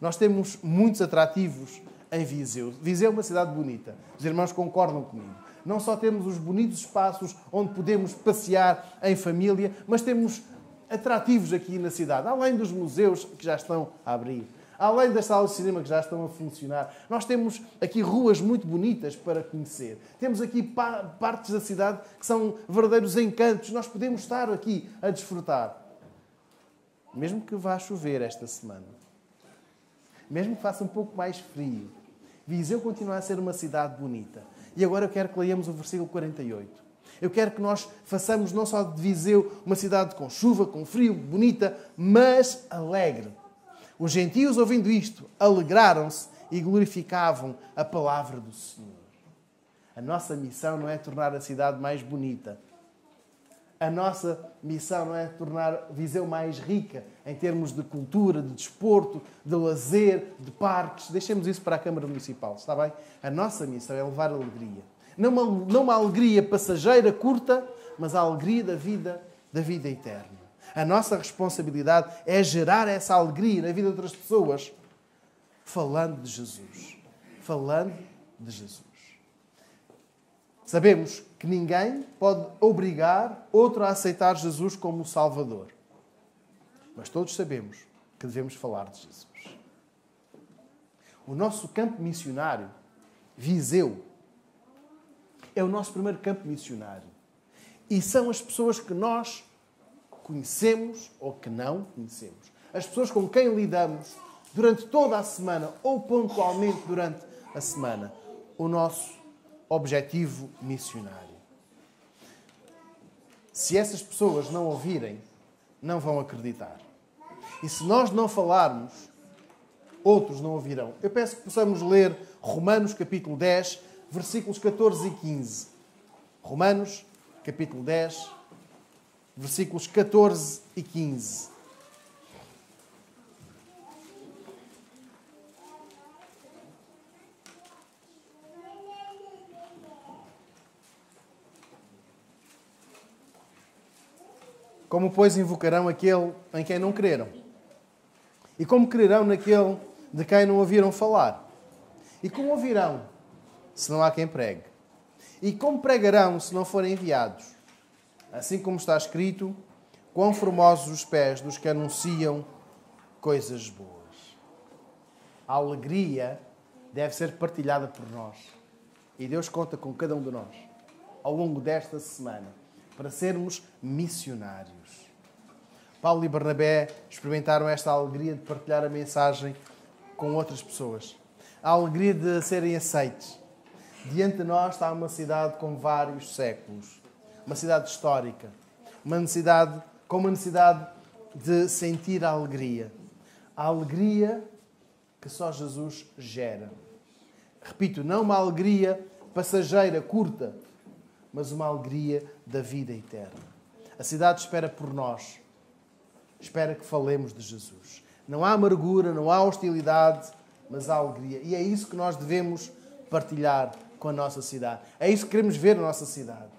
Nós temos muitos atrativos em Viseu. Viseu é uma cidade bonita. Os irmãos concordam comigo. Não só temos os bonitos espaços onde podemos passear em família, mas temos atrativos aqui na cidade. Além dos museus que já estão a abrir, além das salas de cinema que já estão a funcionar, nós temos aqui ruas muito bonitas para conhecer. Temos aqui partes da cidade que são verdadeiros encantos. Nós podemos estar aqui a desfrutar. Mesmo que vá chover esta semana. Mesmo que faça um pouco mais frio. Viseu continua a ser uma cidade bonita. E agora eu quero que leiamos o versículo 48. Eu quero que nós façamos não só de Viseu uma cidade com chuva, com frio, bonita, mas alegre. Os gentios, ouvindo isto, alegraram-se e glorificavam a palavra do Senhor. A nossa missão não é tornar a cidade mais bonita. A nossa missão não é tornar Viseu mais rica em termos de cultura, de desporto, de lazer, de parques. Deixemos isso para a Câmara Municipal, está bem? A nossa missão é levar alegria. Não uma alegria passageira, curta, mas a alegria da vida eterna. A nossa responsabilidade é gerar essa alegria na vida de outras pessoas, falando de Jesus. Falando de Jesus. Sabemos que ninguém pode obrigar outro a aceitar Jesus como Salvador. Mas todos sabemos que devemos falar de Jesus. O nosso campo missionário, Viseu, é o nosso primeiro campo missionário. E são as pessoas que nós conhecemos ou que não conhecemos. As pessoas com quem lidamos durante toda a semana ou pontualmente durante a semana. O nosso objetivo missionário. Se essas pessoas não ouvirem, não vão acreditar. E se nós não falarmos, outros não ouvirão. Eu peço que possamos ler Romanos capítulo 10, versículos 14 e 15. Romanos capítulo 10, versículos 14 e 15. Como, pois, invocarão aquele em quem não creram? E como crerão naquele de quem não ouviram falar? E como ouvirão, se não há quem pregue? E como pregarão, se não forem enviados? Assim como está escrito, quão formosos os pés dos que anunciam coisas boas. A alegria deve ser partilhada por nós. E Deus conta com cada um de nós, ao longo desta semana, para sermos missionários. Paulo e Barnabé experimentaram esta alegria de partilhar a mensagem com outras pessoas. A alegria de serem aceites. Diante de nós está uma cidade com vários séculos. Uma cidade histórica. Com uma necessidade de sentir a alegria. A alegria que só Jesus gera. Repito, não uma alegria passageira, curta, mas uma alegria da vida eterna. A cidade espera por nós. Espera que falemos de Jesus. Não há amargura, não há hostilidade, mas há alegria. E é isso que nós devemos partilhar com a nossa cidade. É isso que queremos ver na nossa cidade.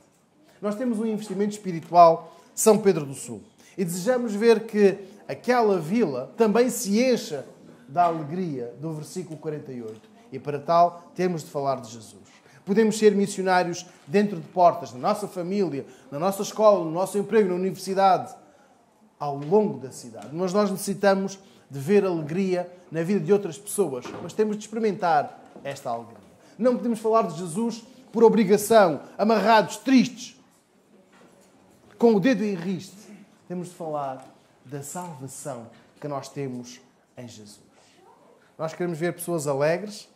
Nós temos um investimento espiritual São Pedro do Sul. E desejamos ver que aquela vila também se encha da alegria do versículo 48. E para tal, temos de falar de Jesus. Podemos ser missionários dentro de portas, na nossa família, na nossa escola, no nosso emprego, na universidade, ao longo da cidade. Mas nós necessitamos de ver alegria na vida de outras pessoas, mas temos de experimentar esta alegria. Não podemos falar de Jesus por obrigação, amarrados, tristes, com o dedo em riste. Temos de falar da salvação que nós temos em Jesus. Nós queremos ver pessoas alegres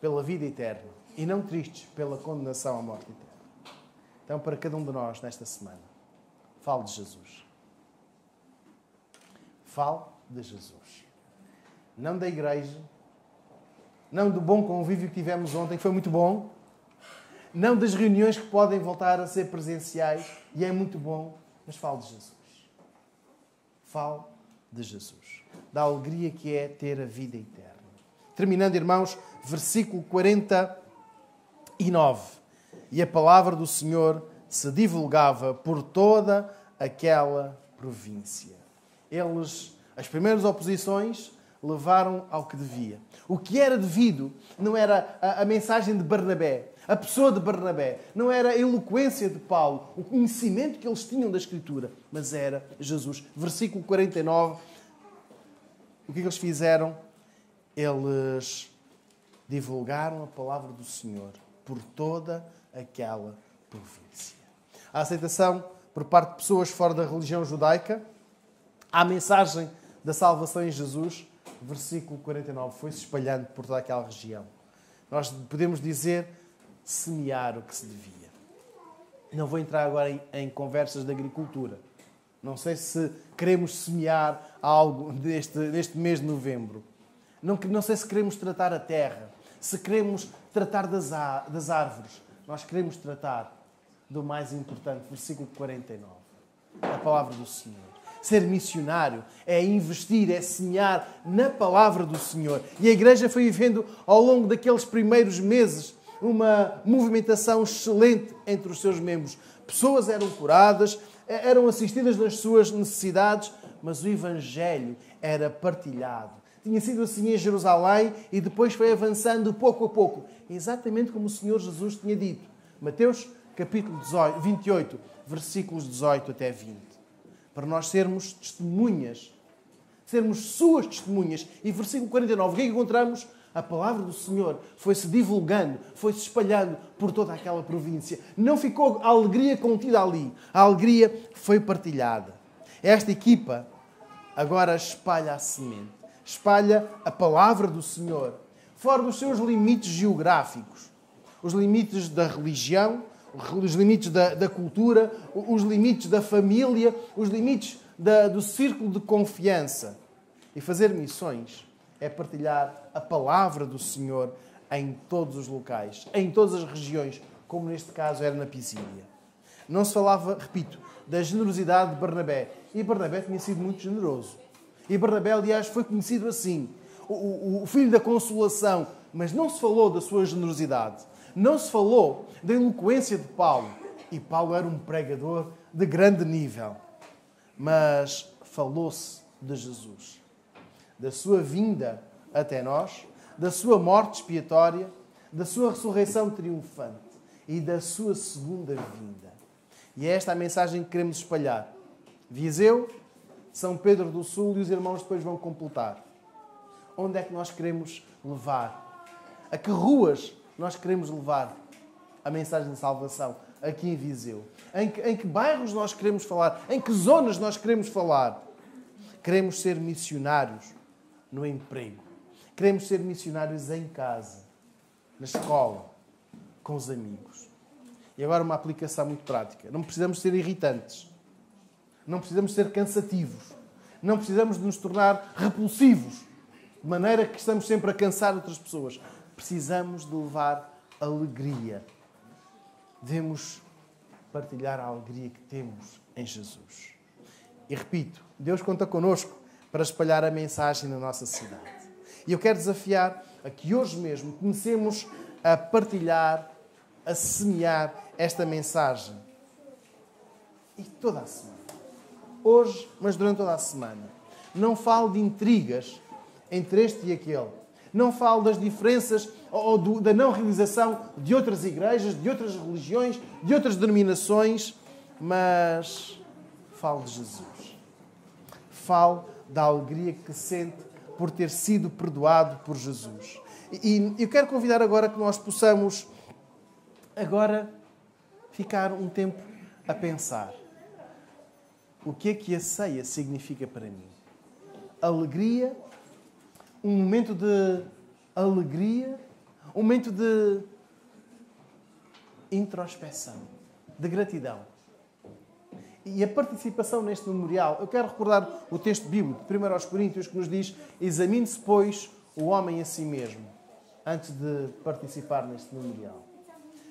pela vida eterna e não tristes pela condenação à morte eterna. Então, para cada um de nós, nesta semana, fale de Jesus. Fale de Jesus. Não da igreja, não do bom convívio que tivemos ontem, que foi muito bom, não das reuniões que podem voltar a ser presenciais, e é muito bom, mas fale de Jesus. Fale de Jesus. Da alegria que é ter a vida eterna. Terminando, irmãos, versículo 49. E a palavra do Senhor se divulgava por toda aquela província. As primeiras oposições levaram ao que devia. O que era devido não era a mensagem de Barnabé, a pessoa de Barnabé, não era a eloquência de Paulo, o conhecimento que eles tinham da Escritura, mas era Jesus. Versículo 49, o que eles fizeram? Eles divulgaram a palavra do Senhor por toda aquela província. A aceitação por parte de pessoas fora da religião judaica, a mensagem da salvação em Jesus, versículo 49, foi-se espalhando por toda aquela região. Nós podemos dizer, semear o que se devia. Não vou entrar agora em conversas de agricultura. Não sei se queremos semear algo neste mês de novembro. Não sei se queremos tratar a terra, se queremos tratar das árvores. Nós queremos tratar do mais importante, versículo 49, a palavra do Senhor. Ser missionário é investir, é semear na palavra do Senhor. E a igreja foi vivendo ao longo daqueles primeiros meses uma movimentação excelente entre os seus membros. Pessoas eram curadas, eram assistidas nas suas necessidades, mas o Evangelho era partilhado. Tinha sido assim em Jerusalém e depois foi avançando pouco a pouco. Exatamente como o Senhor Jesus tinha dito. Mateus capítulo 28, versículos 18 até 20. Para nós sermos testemunhas, sermos suas testemunhas. E versículo 49, o que é que encontramos? A palavra do Senhor foi-se divulgando, foi-se espalhando por toda aquela província. Não ficou a alegria contida ali. A alegria foi partilhada. Esta equipa agora espalha a semente. Espalha a palavra do Senhor, fora dos seus limites geográficos, os limites da religião, os limites da cultura, os limites da família, os limites do círculo de confiança. E fazer missões é partilhar a palavra do Senhor em todos os locais, em todas as regiões, como neste caso era na Pisídia. Não se falava, repito, da generosidade de Barnabé. E Barnabé tinha sido muito generoso. E Barnabé, aliás, foi conhecido assim, o filho da consolação. Mas não se falou da sua generosidade. Não se falou da eloquência de Paulo. E Paulo era um pregador de grande nível. Mas falou-se de Jesus. Da sua vinda até nós, da sua morte expiatória, da sua ressurreição triunfante e da sua segunda vinda. E é esta a mensagem que queremos espalhar. Viseu, São Pedro do Sul, e os irmãos depois vão completar. Onde é que nós queremos levar? A que ruas nós queremos levar a mensagem de salvação? aqui em Viseu? Em que bairros nós queremos falar? Em que zonas nós queremos falar? Queremos ser missionários no emprego. Queremos ser missionários em casa, na escola, com os amigos. E agora uma aplicação muito prática. Não precisamos ser irritantes. Não precisamos ser cansativos. Não precisamos de nos tornar repulsivos, de maneira que estamos sempre a cansar outras pessoas. Precisamos de levar alegria. Devemos partilhar a alegria que temos em Jesus. E repito, Deus conta connosco para espalhar a mensagem na nossa cidade. E eu quero desafiar a que hoje mesmo comecemos a partilhar, a semear esta mensagem. E toda a semana. Hoje, mas durante toda a semana. Não falo de intrigas entre este e aquele. Não falo das diferenças ou da não realização de outras igrejas, de outras religiões, de outras denominações, mas falo de Jesus. Falo da alegria que sente por ter sido perdoado por Jesus. E eu quero convidar agora que nós possamos agora ficar um tempo a pensar. O que é que a ceia significa para mim? Alegria, um momento de alegria, um momento de introspeção, de gratidão. E a participação neste memorial, eu quero recordar o texto bíblico, 1 Coríntios, que nos diz: examine-se, pois, o homem a si mesmo, antes de participar neste memorial.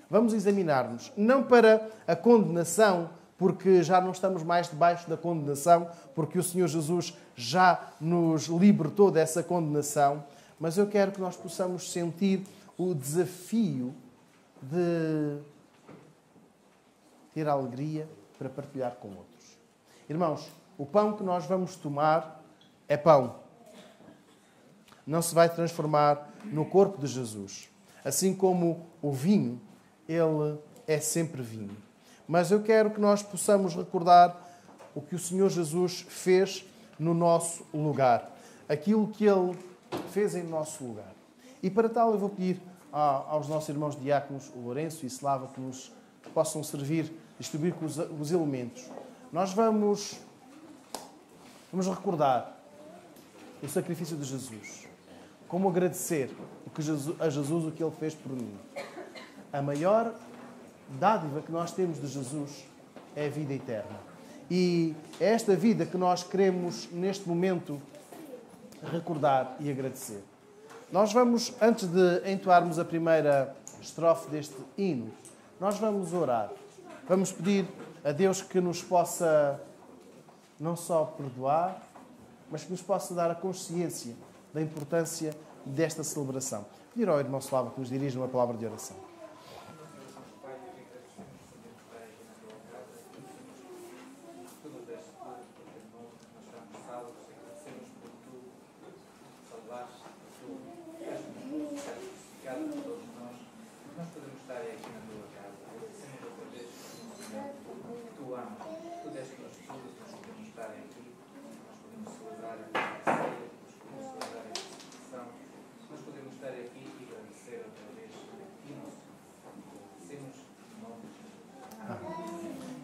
Vamos examinar-nos, não para a condenação, porque já não estamos mais debaixo da condenação, porque o Senhor Jesus já nos libertou dessa condenação, mas eu quero que nós possamos sentir o desafio de ter alegria para partilhar com outros. Irmãos, o pão que nós vamos tomar é pão. Não se vai transformar no corpo de Jesus. Assim como o vinho, ele é sempre vinho. Mas eu quero que nós possamos recordar o que o Senhor Jesus fez no nosso lugar. Aquilo que Ele fez em nosso lugar. E para tal eu vou pedir aos nossos irmãos diáconos, o Lourenço e o Slava, que nos possam servir, distribuir com os elementos. Nós vamos recordar o sacrifício de Jesus. Como agradecer a Jesus o que Ele fez por mim. A maior dádiva que nós temos de Jesus é a vida eterna. E é esta vida que nós queremos, neste momento, recordar e agradecer. Nós vamos, antes de entoarmos a primeira estrofe deste hino, nós vamos orar. Vamos pedir a Deus que nos possa não só perdoar, mas que nos possa dar a consciência da importância desta celebração. Pedir ao irmão Slava que nos dirija uma palavra de oração.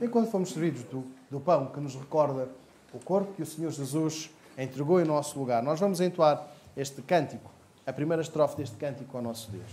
Enquanto fomos servidos do pão que nos recorda o corpo que o Senhor Jesus entregou em nosso lugar, nós vamos entoar este cântico, a primeira estrofe deste cântico ao nosso Deus.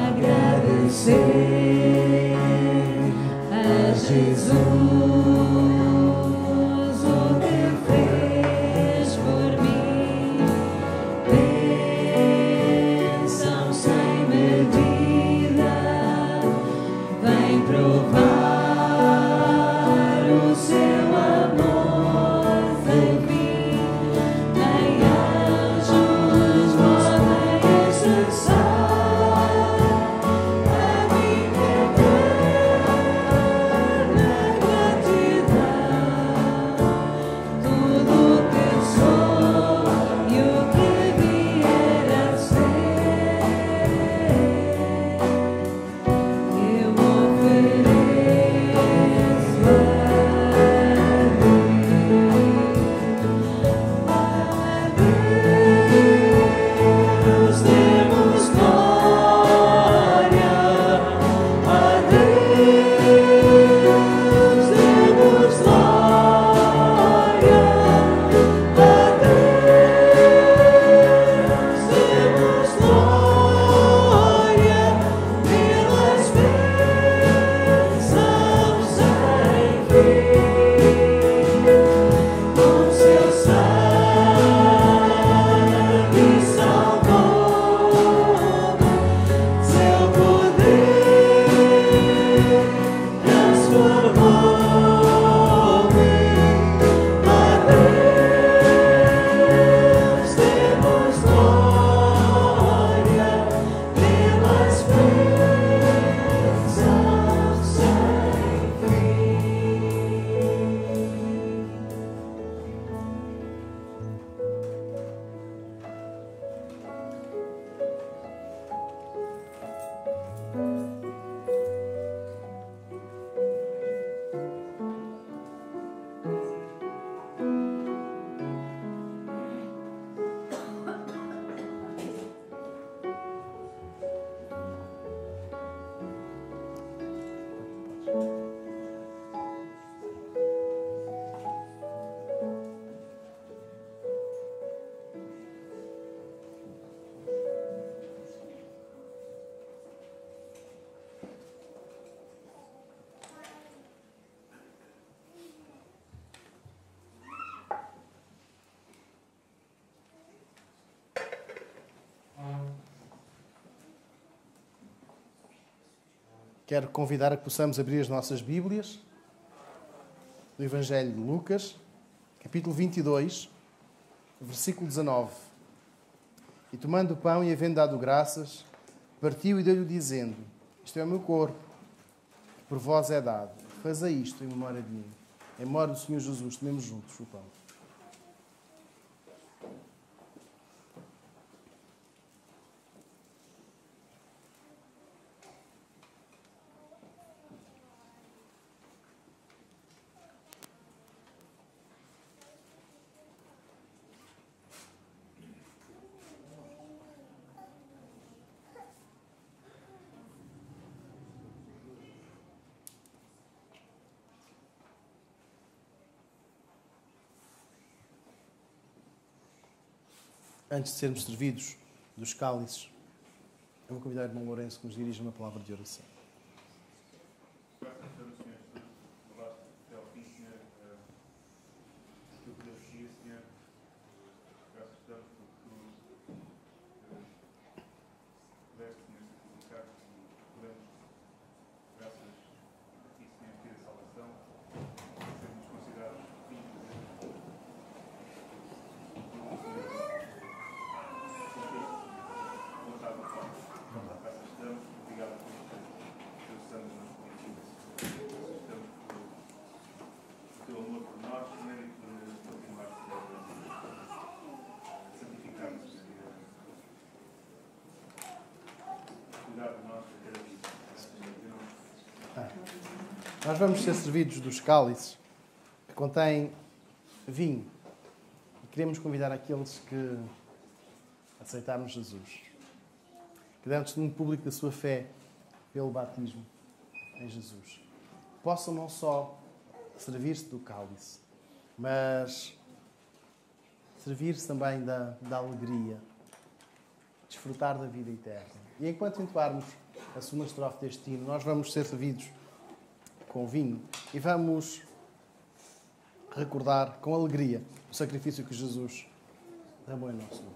Agradecer Quero convidar a que possamos abrir as nossas Bíblias do Evangelho de Lucas, capítulo 22, versículo 19. E tomando o pão e havendo dado graças, partiu e deu-lhe dizendo: isto é o meu corpo, que por vós é dado. Fazei isto em memória de mim. Em memória do Senhor Jesus, tomemos juntos o pão. Antes de sermos servidos dos cálices, eu vou convidar o irmão Lourenço que nos dirija uma palavra de oração. Nós vamos ser servidos dos cálices que contêm vinho. E queremos convidar aqueles que aceitaram Jesus, que deram testemunho público da sua fé pelo batismo em Jesus, possam não só servir-se do cálice, mas servir-se também da alegria, desfrutar da vida eterna. E enquanto entoarmos a segunda estrofe deste hino, nós vamos ser servidos com vinho e vamos recordar com alegria o sacrifício que Jesus derramou em nosso lugar.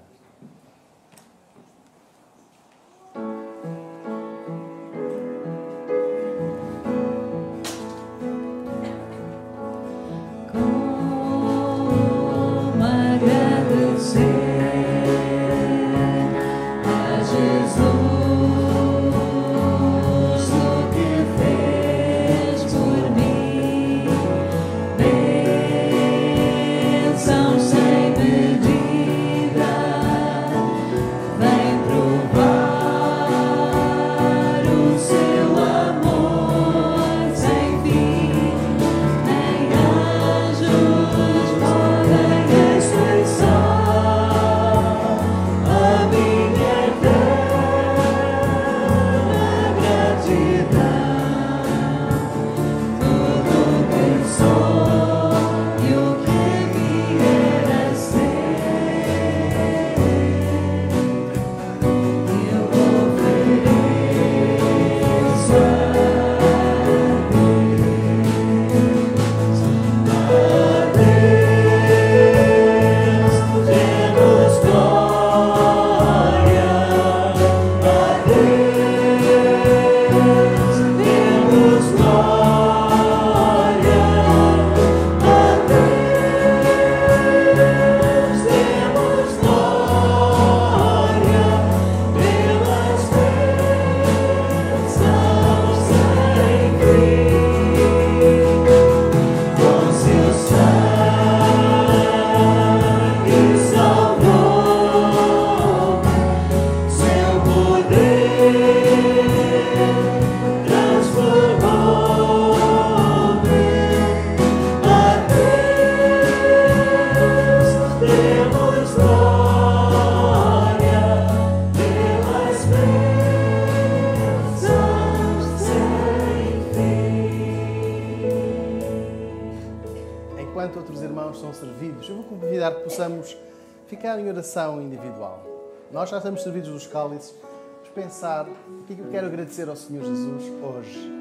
Ficar em oração individual. Nós já estamos servidos dos cálices. Vamos pensar o que é que eu quero agradecer ao Senhor Jesus hoje.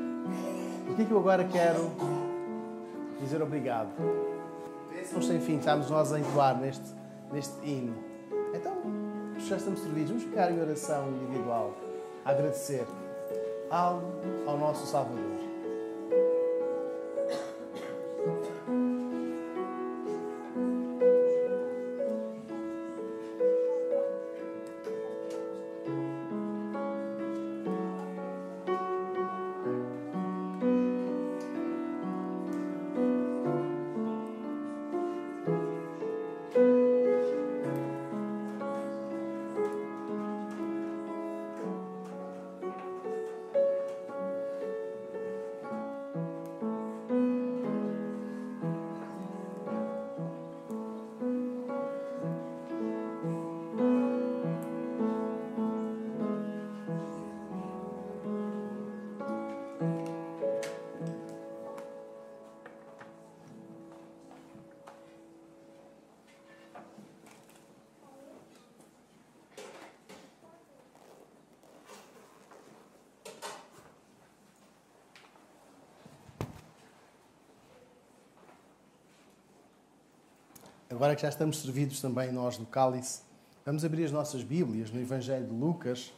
O que é que eu agora quero dizer obrigado. Bênçãos sem fim, estamos nós a entoar neste hino. Então, já estamos servidos. Vamos ficar em oração individual, a agradecer algo ao nosso Salvador. Agora que já estamos servidos também nós do cálice, vamos abrir as nossas Bíblias no Evangelho de Lucas.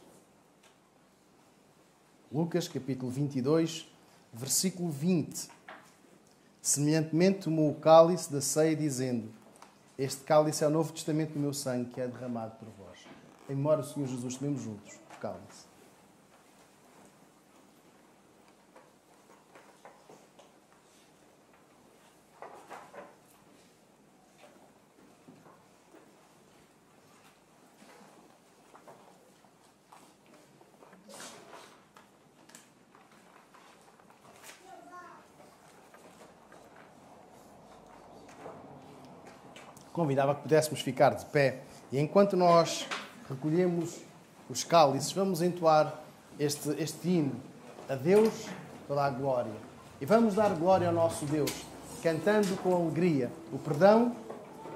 Lucas, capítulo 22, versículo 20. Semelhantemente tomou o cálice da ceia, dizendo: este cálice é o novo testamento do meu sangue, que é derramado por vós. Em memória do Senhor Jesus, tomemos juntos o cálice. Convidava que pudéssemos ficar de pé e enquanto nós recolhemos os cálices, vamos entoar este hino: a Deus toda a glória. E vamos dar glória ao nosso Deus, cantando com alegria o perdão,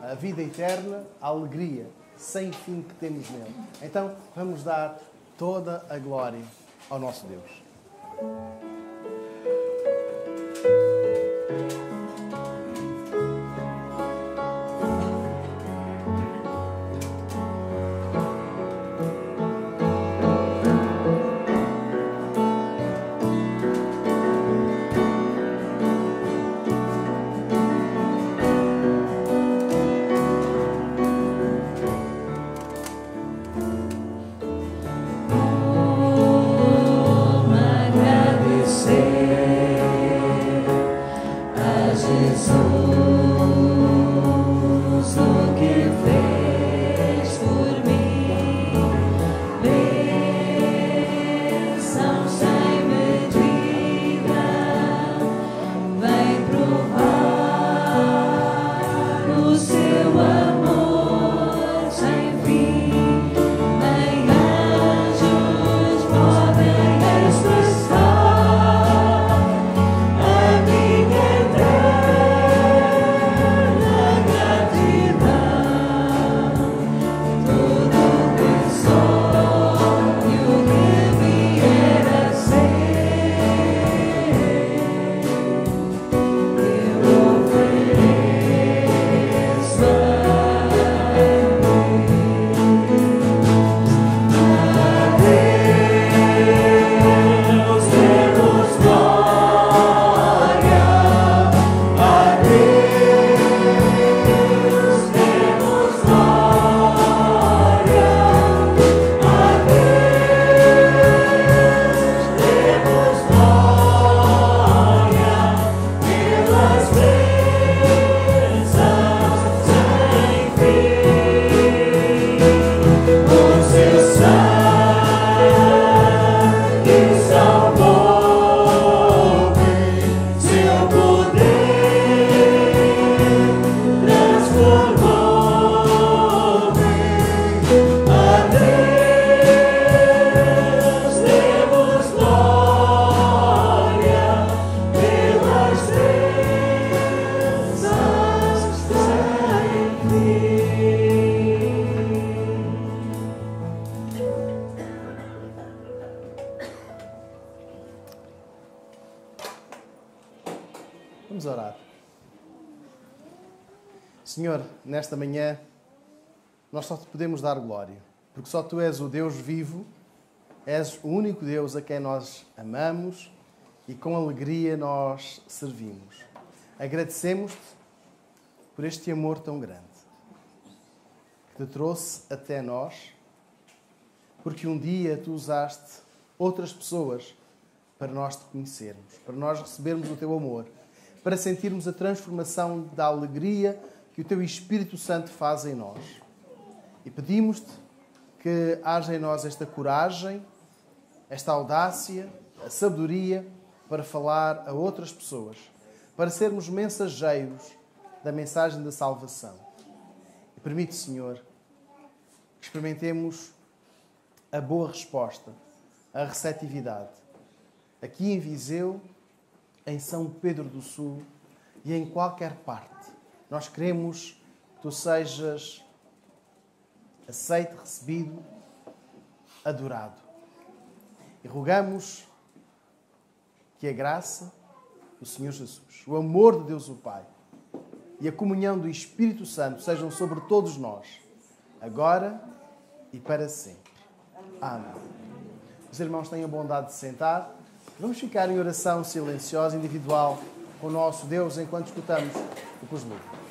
a vida eterna, a alegria sem fim que temos nele. Então vamos dar toda a glória ao nosso Deus. Vamos orar. Senhor, nesta manhã, nós só te podemos dar glória, porque só Tu és o Deus vivo És o único Deus a quem nós amamos e com alegria nós servimos. Agradecemos-te por este amor tão grande que te trouxe até nós, porque um dia tu usaste outras pessoas para nós te conhecermos, para nós recebermos o teu amor, para sentirmos a transformação da alegria que o teu Espírito Santo faz em nós. E pedimos-te que haja em nós esta coragem, esta audácia, a sabedoria para falar a outras pessoas, para sermos mensageiros da mensagem da salvação. E permite, Senhor, que experimentemos a boa resposta, a receptividade. Aqui em Viseu, em São Pedro do Sul e em qualquer parte, nós queremos que tu sejas aceito, recebido, adorado. E rogamos que a graça do Senhor Jesus, o amor de Deus o Pai e a comunhão do Espírito Santo sejam sobre todos nós, agora e para sempre. Amém. Os irmãos têm a bondade de sentar. Vamos ficar em oração silenciosa, individual, com o nosso Deus, enquanto escutamos o Cosmos.